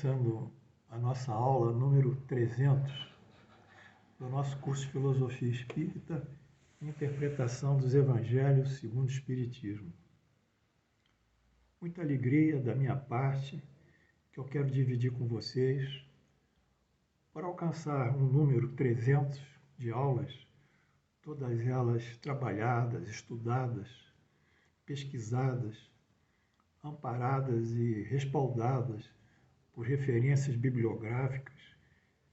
começando a nossa aula número 300 do nosso curso de Filosofia Espírita e Interpretação dos Evangelhos segundo o Espiritismo. Muita alegria da minha parte que eu quero dividir com vocês para alcançar um número 300 de aulas, todas elas trabalhadas, estudadas, pesquisadas, amparadas e respaldadas por referências bibliográficas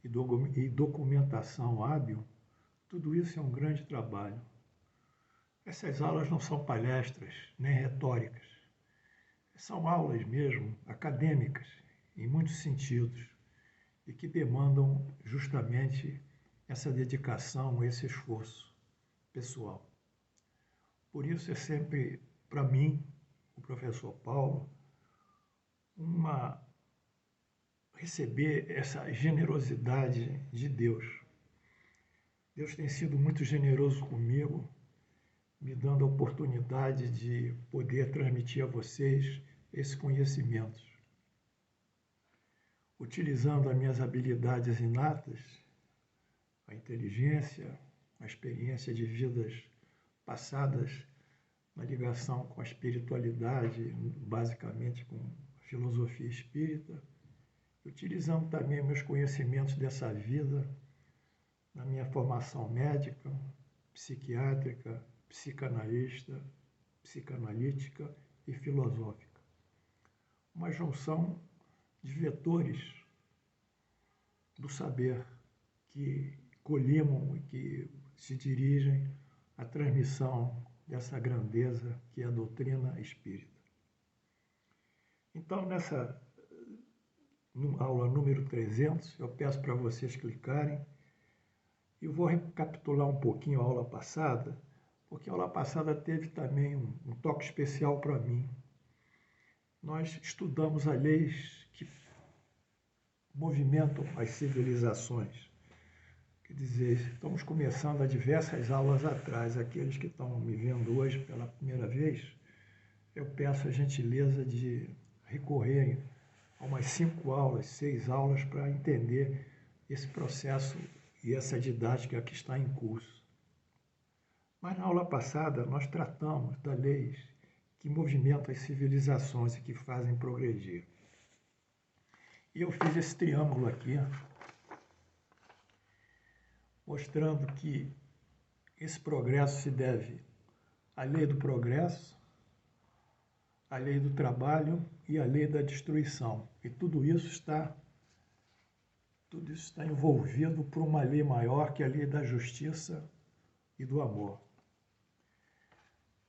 e documentação hábil. Tudo isso é um grande trabalho. Essas aulas não são palestras nem retóricas. São aulas mesmo acadêmicas, em muitos sentidos, e que demandam justamente essa dedicação, esse esforço pessoal. Por isso é sempre, para mim, o professor Paulo, receber essa generosidade de Deus. Deus tem sido muito generoso comigo, me dando a oportunidade de poder transmitir a vocês esses conhecimentos. Utilizando as minhas habilidades inatas, a inteligência, a experiência de vidas passadas na ligação com a espiritualidade, basicamente com a filosofia espírita, utilizando também meus conhecimentos dessa vida na minha formação médica, psiquiátrica, psicanalista, psicanalítica e filosófica. Uma junção de vetores do saber que colimam e que se dirigem à transmissão dessa grandeza que é a doutrina espírita. Então, nessa aula número 300, eu peço para vocês clicarem e vou recapitular um pouquinho a aula passada, porque a aula passada teve também um toque especial para mim. Nós estudamos as leis que movimentam as civilizações. Quer dizer, estamos começando há diversas aulas atrás. Aqueles que estão me vendo hoje pela primeira vez, eu peço a gentileza de recorrerem a umas 5 aulas, 6 aulas para entender esse processo e essa didática que está em curso. Mas na aula passada nós tratamos das leis que movimentam as civilizações e que fazem progredir. E eu fiz esse triângulo aqui, mostrando que esse progresso se deve à lei do progresso, à lei do trabalho e à lei da destruição. E tudo isso está envolvido por uma lei maior, que é a lei da justiça e do amor.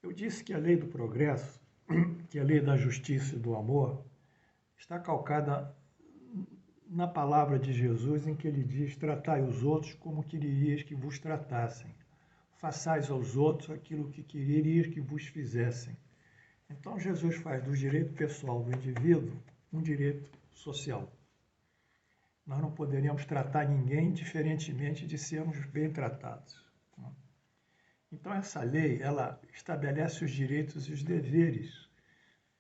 Eu disse que a lei do progresso, que é a lei da justiça e do amor, está calcada na palavra de Jesus, em que ele diz: tratai os outros como querias que vos tratassem. Façais aos outros aquilo que querias que vos fizessem. Então, Jesus faz do direito pessoal do indivíduo um direito social. Nós não poderíamos tratar ninguém diferentemente de sermos bem tratados. Então, essa lei, ela estabelece os direitos e os deveres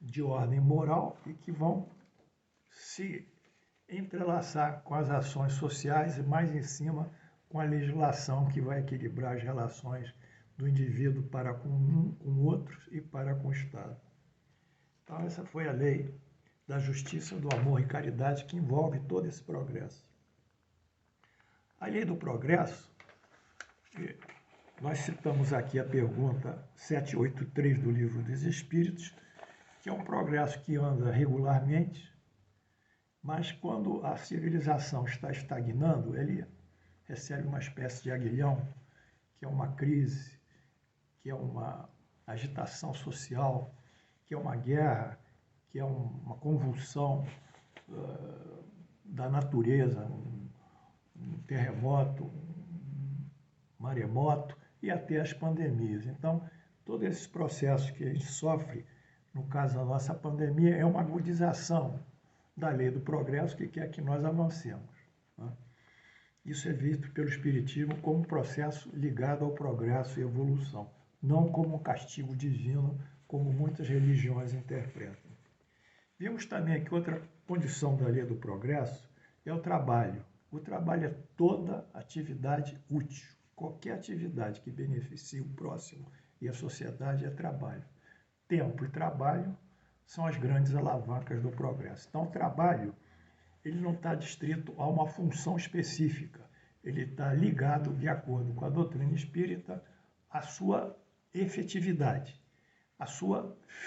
de ordem moral e que vão se entrelaçar com as ações sociais e, mais em cima, com a legislação que vai equilibrar as relações do indivíduo para com outros e para com o Estado. Então, essa foi a lei da justiça, do amor e caridade que envolve todo esse progresso. A lei do progresso, nós citamos aqui a pergunta 783 do Livro dos Espíritos, que é um progresso que anda regularmente, mas quando a civilização está estagnando, ele recebe uma espécie de aguilhão, que é uma crise, que é uma agitação social, que é uma guerra, que é uma convulsão da natureza, um terremoto, um maremoto e até as pandemias. Então, todos esses processos que a gente sofre, no caso da nossa pandemia, é uma agudização da lei do progresso que quer que nós avancemos. Isso é visto pelo Espiritismo como um processo ligado ao progresso e evolução, não como um castigo divino, como muitas religiões interpretam. Vimos também que outra condição da lei do progresso é o trabalho. O trabalho é toda atividade útil. Qualquer atividade que beneficie o próximo e a sociedade é trabalho. Tempo e trabalho são as grandes alavancas do progresso. Então, o trabalho ele não está distrito a uma função específica. Ele está ligado, de acordo com a doutrina espírita, à sua efetividade,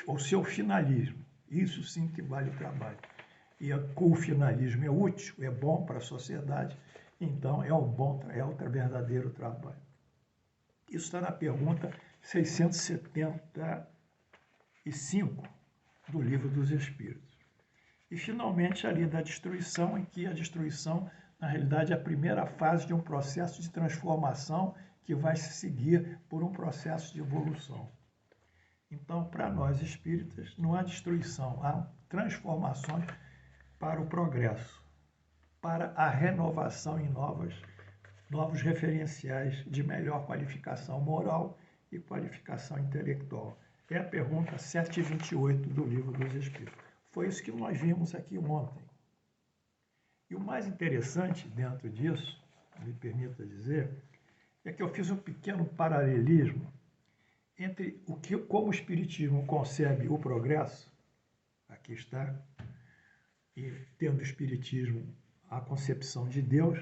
ao seu finalismo. Isso sim que vale o trabalho. E o finalismo é útil, é bom para a sociedade, então é o verdadeiro trabalho. Isso está na pergunta 675 do Livro dos Espíritos. E, finalmente, a lei da destruição, em que a destruição, na realidade, é a primeira fase de um processo de transformação que vai se seguir por um processo de evolução. Então, para nós espíritas, não há destruição, há transformações para o progresso, para a renovação em novos referenciais de melhor qualificação moral e qualificação intelectual. É a pergunta 728 do Livro dos Espíritos. Foi isso que nós vimos aqui ontem. E o mais interessante dentro disso, me permita dizer, é que eu fiz um pequeno paralelismo entre como o Espiritismo concebe o progresso, aqui está, e tendo o Espiritismo a concepção de Deus,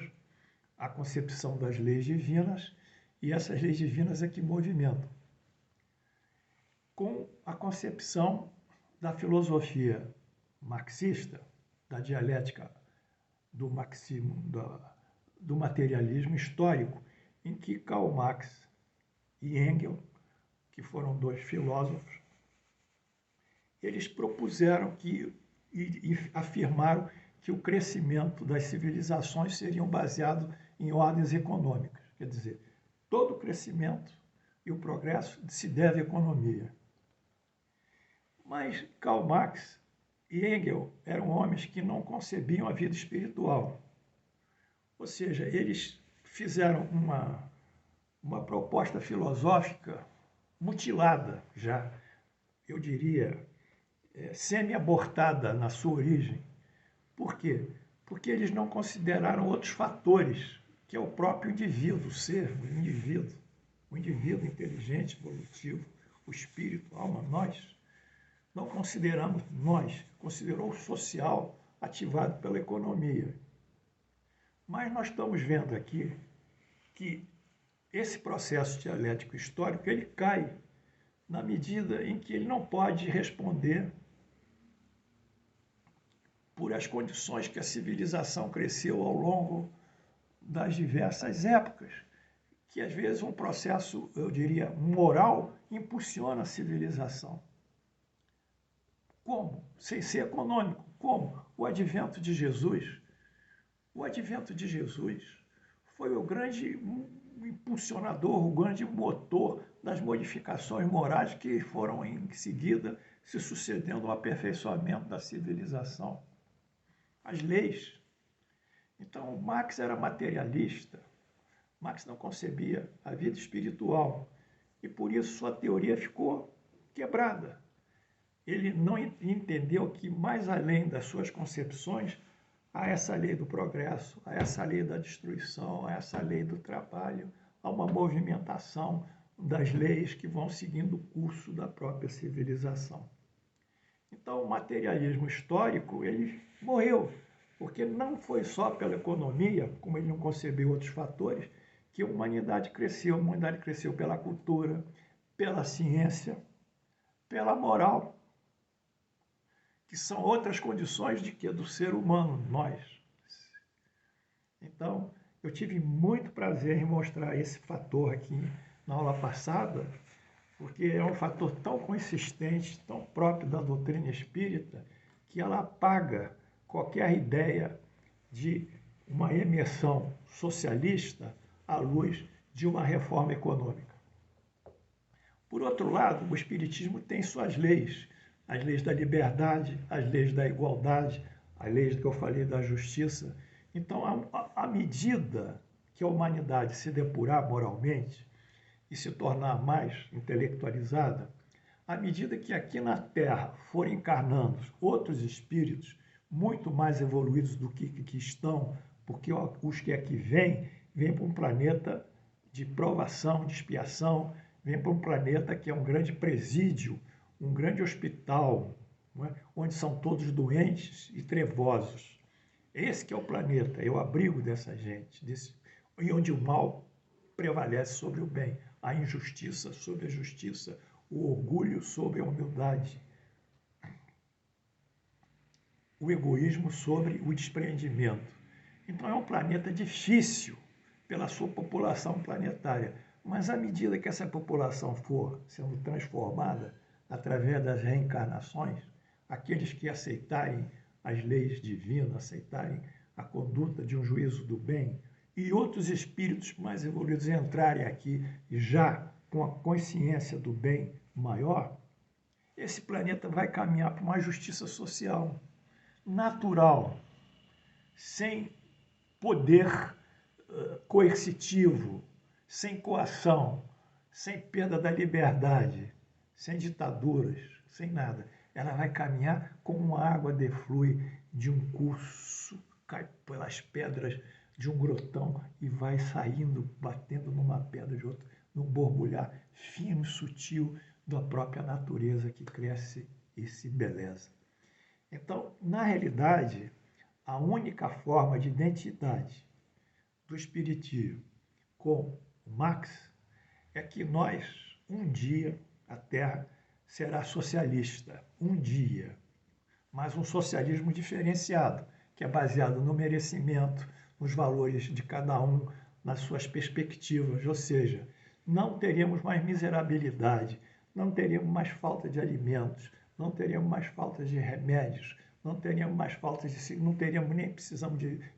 a concepção das leis divinas, e essas leis divinas é que movimentam, com a concepção da filosofia marxista, da dialética do materialismo histórico, em que Karl Marx e Engels, que foram dois filósofos, eles propuseram e afirmaram que o crescimento das civilizações seriam baseado em ordens econômicas. Quer dizer, todo o crescimento e o progresso se deve à economia. Mas Karl Marx e Engels eram homens que não concebiam a vida espiritual. Ou seja, eles fizeram uma proposta filosófica mutilada já, eu diria, semi-abortada na sua origem. Por quê? Porque eles não consideraram outros fatores, que é o próprio indivíduo, o ser, o indivíduo inteligente, evolutivo, o espírito, a alma, nós. Não consideramos nós, considerou o social ativado pela economia. Mas nós estamos vendo aqui que esse processo dialético histórico ele cai na medida em que ele não pode responder por as condições que a civilização cresceu ao longo das diversas épocas, que às vezes um processo, eu diria, moral impulsiona a civilização. Como? Sem ser econômico. Como? O advento de Jesus. O advento de Jesus foi o grande impulsionador, o grande motor das modificações morais que foram em seguida se sucedendo ao aperfeiçoamento da civilização. As leis. Então, Marx era materialista. Marx não concebia a vida espiritual e por isso sua teoria ficou quebrada. Ele não entendeu que mais além das suas concepções há essa lei do progresso, há essa lei da destruição, há essa lei do trabalho, há uma movimentação das leis que vão seguindo o curso da própria civilização. Então, o materialismo histórico, ele morreu, porque não foi só pela economia, como ele não concebeu outros fatores, que a humanidade cresceu. A humanidade cresceu pela cultura, pela ciência, pela moral, que são outras condições do ser humano, nós. Então, eu tive muito prazer em mostrar esse fator aqui na aula passada, porque é um fator tão consistente, tão próprio da doutrina espírita, que ela apaga qualquer ideia de uma emersão socialista à luz de uma reforma econômica. Por outro lado, o Espiritismo tem suas leis, as leis da liberdade, as leis da igualdade, as leis que eu falei da justiça. Então, à medida que a humanidade se depurar moralmente e se tornar mais intelectualizada, à medida que aqui na Terra forem encarnando outros espíritos muito mais evoluídos do que estão, porque os que aqui vêm para um planeta de provação, de expiação, vêm para um planeta que é um grande presídio, um grande hospital, não é? Onde são todos doentes e trevosos. Esse que é o planeta, é o abrigo dessa gente, e onde o mal prevalece sobre o bem, a injustiça sobre a justiça, o orgulho sobre a humildade, o egoísmo sobre o despreendimento. Então é um planeta difícil pela sua população planetária, mas à medida que essa população for sendo transformada através das reencarnações, aqueles que aceitarem as leis divinas, aceitarem a conduta de um juízo do bem, e outros espíritos mais evoluídos entrarem aqui já com a consciência do bem maior, esse planeta vai caminhar para uma justiça social natural, sem poder coercitivo, sem coação, sem perda da liberdade, sem ditaduras, sem nada. Ela vai caminhar como uma água deflui de um curso, cai pelas pedras de um grotão e vai saindo, batendo numa pedra de outra, num borbulhar fino e sutil da própria natureza que cresce e se beleza. Então, na realidade, a única forma de identidade do Espiritismo com o Marx é que nós, um dia, a Terra será socialista, um dia, mas um socialismo diferenciado, que é baseado no merecimento, nos valores de cada um, nas suas perspectivas, ou seja, não teremos mais miserabilidade, não teremos mais falta de alimentos, não teremos mais falta de remédios, não teríamos mais falta de, não teríamos nem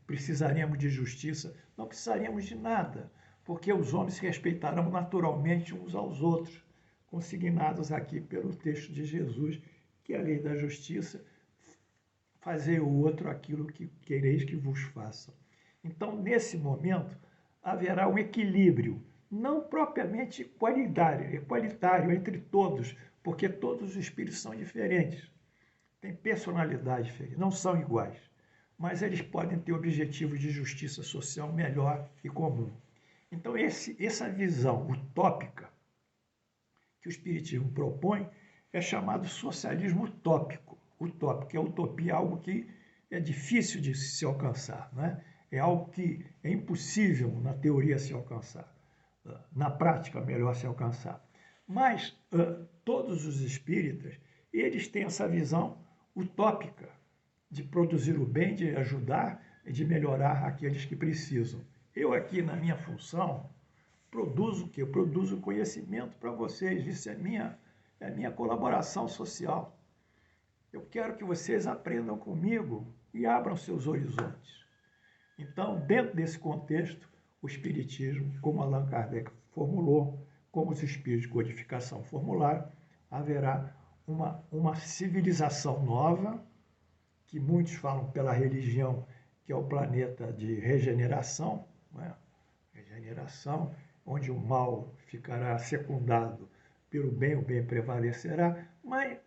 precisaremos de justiça, não precisaríamos de nada, porque os homens se respeitarão naturalmente uns aos outros, consignados aqui pelo texto de Jesus, que é a lei da justiça, fazer o outro aquilo que quereis que vos façam. Então, nesse momento, haverá um equilíbrio, não propriamente igualitário entre todos, porque todos os espíritos são diferentes, têm personalidade diferente, não são iguais, mas eles podem ter objetivos de justiça social melhor e comum. Então, essa visão utópica que o Espiritismo propõe é chamado socialismo utópico. Utópico, é utopia, algo que é difícil de se alcançar, né? É algo que é impossível na teoria se alcançar, na prática melhor se alcançar. Mas todos os espíritas, eles têm essa visão utópica de produzir o bem, de ajudar e de melhorar aqueles que precisam. Eu aqui, na minha função, produzo o quê? Eu produzo conhecimento para vocês, isso é minha colaboração social. Eu quero que vocês aprendam comigo e abram seus horizontes. Então, dentro desse contexto, o Espiritismo, como Allan Kardec formulou, como os espíritos de codificação formularam, haverá uma civilização nova, que muitos falam pela religião, que é o planeta de regeneração, né? Regeneração, onde o mal ficará secundado pelo bem, o bem prevalecerá, mas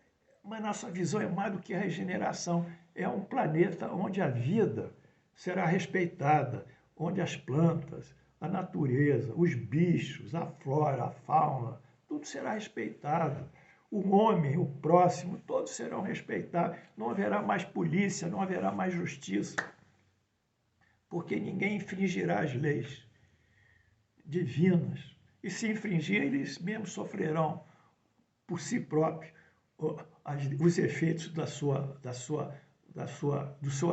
nossa visão é mais do que a regeneração, é um planeta onde a vida será respeitada, onde as plantas, a natureza, os bichos, a flora, a fauna, tudo será respeitado. O homem, o próximo, todos serão respeitados. Não haverá mais polícia, não haverá mais justiça, porque ninguém infringirá as leis divinas. E se infringir, eles mesmos sofrerão por si próprios os efeitos da sua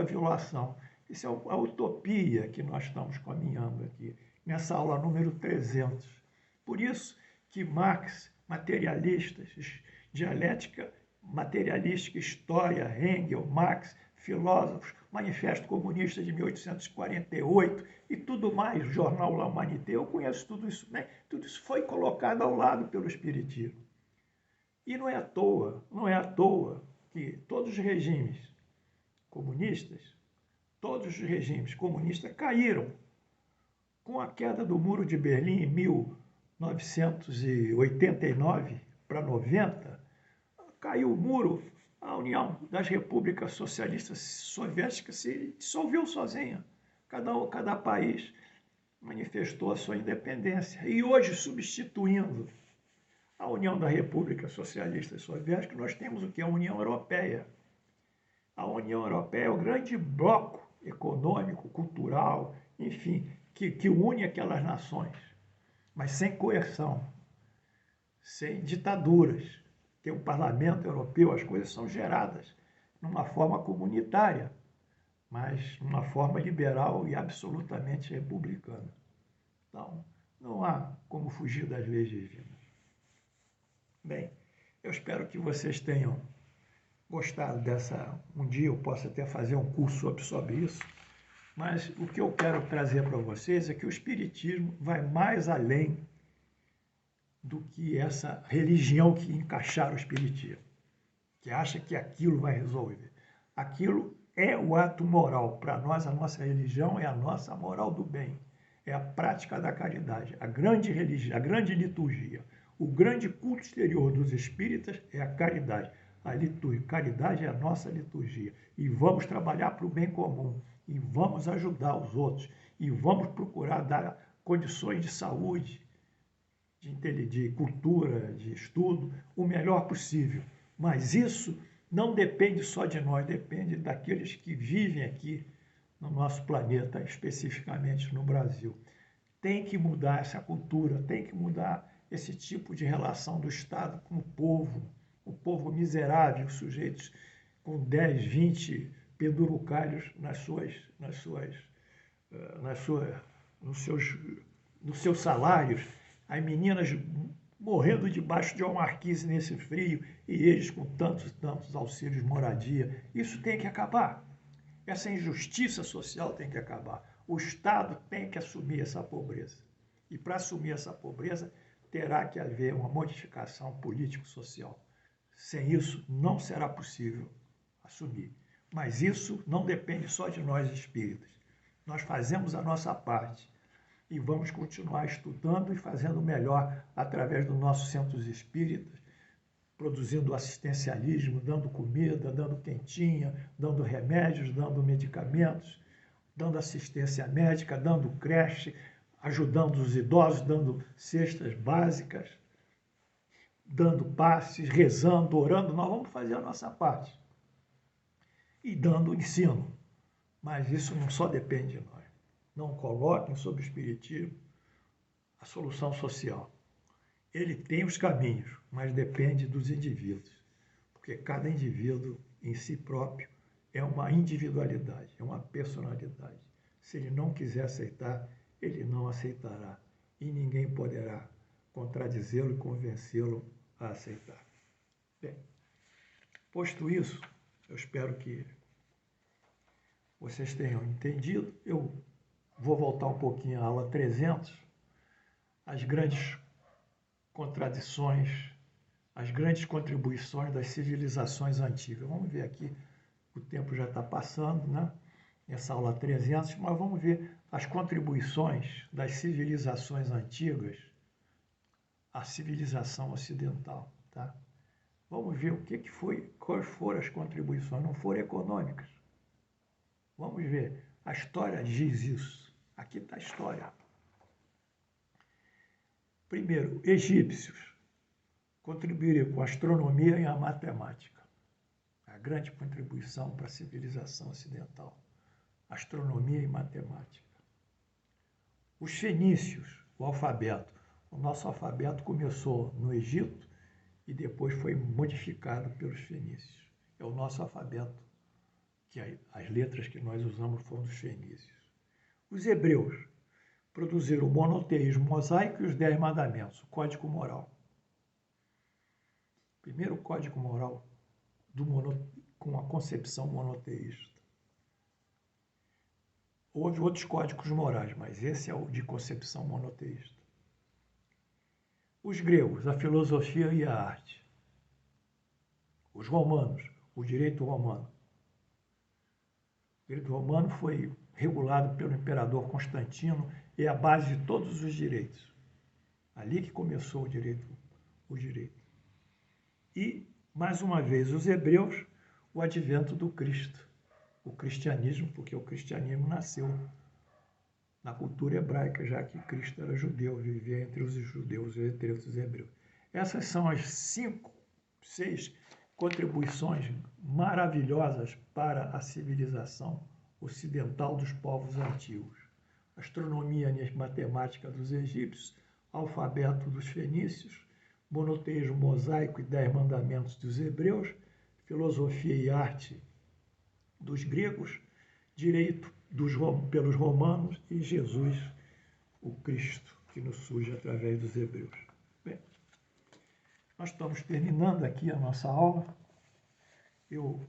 violação. Isso é a utopia que nós estamos caminhando aqui, nessa aula número 300. Por isso que Marx, materialistas, dialética materialística, história, Hegel, Marx, filósofos, Manifesto Comunista de 1848 e tudo mais, Jornal La Humanité, eu conheço tudo isso bem, tudo isso foi colocado ao lado pelo Espiritismo. E não é à toa que todos os regimes comunistas caíram. Com a queda do Muro de Berlim em 1989 para 90, caiu o muro, a União das Repúblicas Socialistas Soviéticas se dissolveu sozinha. Cada país manifestou a sua independência. E hoje, substituindo a União da República Socialista Soviética, nós temos o que? A União Europeia. A União Europeia é o grande bloco econômico, cultural, enfim, que une aquelas nações, mas sem coerção, sem ditaduras. Tem o Parlamento Europeu, as coisas são geradas numa forma comunitária, mas numa forma liberal e absolutamente republicana. Então, não há como fugir das leis divinas. Bem, eu espero que vocês tenham gostado dessa. Um dia eu posso até fazer um curso sobre isso, mas o que eu quero trazer para vocês é que o Espiritismo vai mais além do que essa religião que encaixaram o Espiritismo, que acha que aquilo vai resolver. Aquilo é o ato moral. Para nós, a nossa religião é a nossa moral do bem. É a prática da caridade, a grande religião, a grande liturgia. O grande culto exterior dos espíritas é a caridade. A liturgia, caridade é a nossa liturgia. E vamos trabalhar para o bem comum. E vamos ajudar os outros. E vamos procurar dar condições de saúde, de cultura, de estudo, o melhor possível. Mas isso não depende só de nós, depende daqueles que vivem aqui no nosso planeta, especificamente no Brasil. Tem que mudar essa cultura, tem que mudar esse tipo de relação do Estado com o povo miserável, sujeitos com 10, 20 pendurucalhos nos seus salários, as meninas morrendo debaixo de uma marquise nesse frio e eles com tantos e tantos auxílios de moradia. Isso tem que acabar. Essa injustiça social tem que acabar. O Estado tem que assumir essa pobreza. E para assumir essa pobreza, terá que haver uma modificação político-social. Sem isso, não será possível assumir. Mas isso não depende só de nós espíritas. Nós fazemos a nossa parte e vamos continuar estudando e fazendo melhor através dos nossos centros espíritas, produzindo assistencialismo, dando comida, dando quentinha, dando remédios, dando medicamentos, dando assistência médica, dando creche, ajudando os idosos, dando cestas básicas, dando passes, rezando, orando. Nós vamos fazer a nossa parte. E dando ensino. Mas isso não só depende de nós. Não coloquem sobre o Espiritismo a solução social. Ele tem os caminhos, mas depende dos indivíduos. Porque cada indivíduo em si próprio é uma individualidade, é uma personalidade. Se ele não quiser aceitar, ele não aceitará. E ninguém poderá contradizê-lo e convencê-lo a aceitar. Bem, posto isso, eu espero que vocês tenham entendido. Eu vou voltar um pouquinho à aula 300, as grandes contradições, as grandes contribuições das civilizações antigas. Vamos ver aqui, o tempo já está passando, né? Essa aula 300, mas vamos ver as contribuições das civilizações antigas à civilização ocidental, tá? Vamos ver o que foi, quais foram as contribuições, não foram econômicas. Vamos ver, a história diz isso. Aqui está a história. Primeiro, egípcios contribuíram com a astronomia e a matemática. A grande contribuição para a civilização ocidental. Astronomia e matemática. Os fenícios, o alfabeto. O nosso alfabeto começou no Egito e depois foi modificado pelos fenícios. É o nosso alfabeto, que as letras que nós usamos foram dos fenícios. Os hebreus produziram o monoteísmo mosaico e os 10 mandamentos, o código moral. Primeiro código moral com a concepção monoteísta. Houve outros códigos morais, mas esse é o de concepção monoteísta. Os gregos, a filosofia e a arte. Os romanos, o direito romano. O direito romano foi regulado pelo imperador Constantino e é a base de todos os direitos. Ali que começou o direito. E mais uma vez, os hebreus, o advento do Cristo, o cristianismo, porque o cristianismo nasceu na cultura hebraica, já que Cristo era judeu, vivia entre os judeus e entre os hebreus. Essas são as 6 contribuições maravilhosas para a civilização ocidental dos povos antigos. Astronomia e matemática dos egípcios, alfabeto dos fenícios, monoteísmo mosaico e 10 mandamentos dos hebreus, filosofia e arte dos gregos, direito pelos romanos e Jesus, o Cristo, que nos surge através dos hebreus. Bem, nós estamos terminando aqui a nossa aula. Eu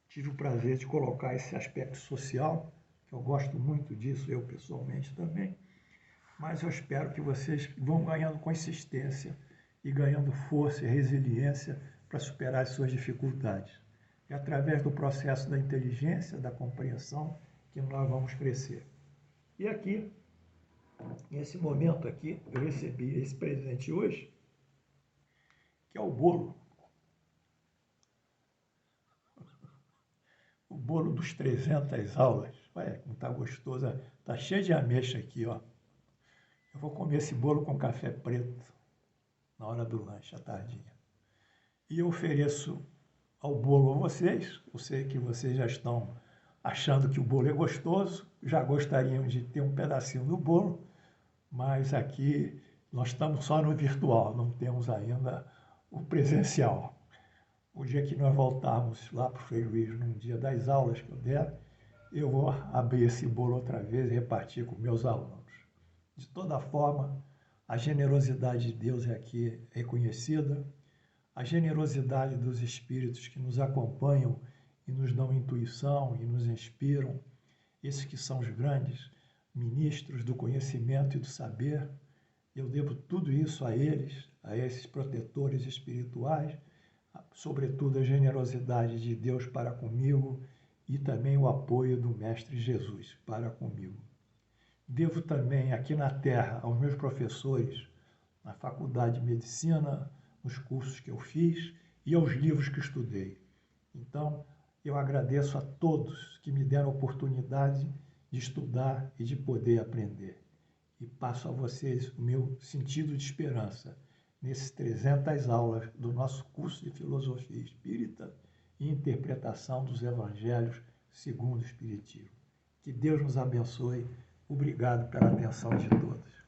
tive o prazer de colocar esse aspecto social, que eu gosto muito disso, eu pessoalmente também, mas eu espero que vocês vão ganhando consistência e ganhando força e resiliência para superar as suas dificuldades. É através do processo da inteligência, da compreensão, que nós vamos crescer. E aqui, nesse momento aqui, eu recebi esse presente hoje, que é o bolo. O bolo dos 300 aulas. Olha como está gostoso. Está cheio de ameixa aqui, ó. Eu vou comer esse bolo com café preto na hora do lanche, à tardinha. E eu ofereço ao bolo a vocês. Eu sei que vocês já estão achando que o bolo é gostoso, já gostariam de ter um pedacinho do bolo, mas aqui nós estamos só no virtual, não temos ainda o presencial. O dia que nós voltarmos lá para o Frei Luís, num dia das aulas que eu der, eu vou abrir esse bolo outra vez e repartir com meus alunos. De toda forma, a generosidade de Deus é aqui reconhecida, a generosidade dos espíritos que nos acompanham e nos dão intuição e nos inspiram, esses que são os grandes ministros do conhecimento e do saber. Eu devo tudo isso a eles, a esses protetores espirituais, sobretudo a generosidade de Deus para comigo e também o apoio do Mestre Jesus para comigo. Devo também aqui na Terra aos meus professores na Faculdade de Medicina, nos cursos que eu fiz e aos livros que estudei. Então, eu agradeço a todos que me deram a oportunidade de estudar e de poder aprender. E passo a vocês o meu sentido de esperança nesses 300 aulas do nosso curso de Filosofia Espírita e Interpretação dos Evangelhos segundo o Espiritismo. Que Deus nos abençoe. Obrigado pela atenção de todos.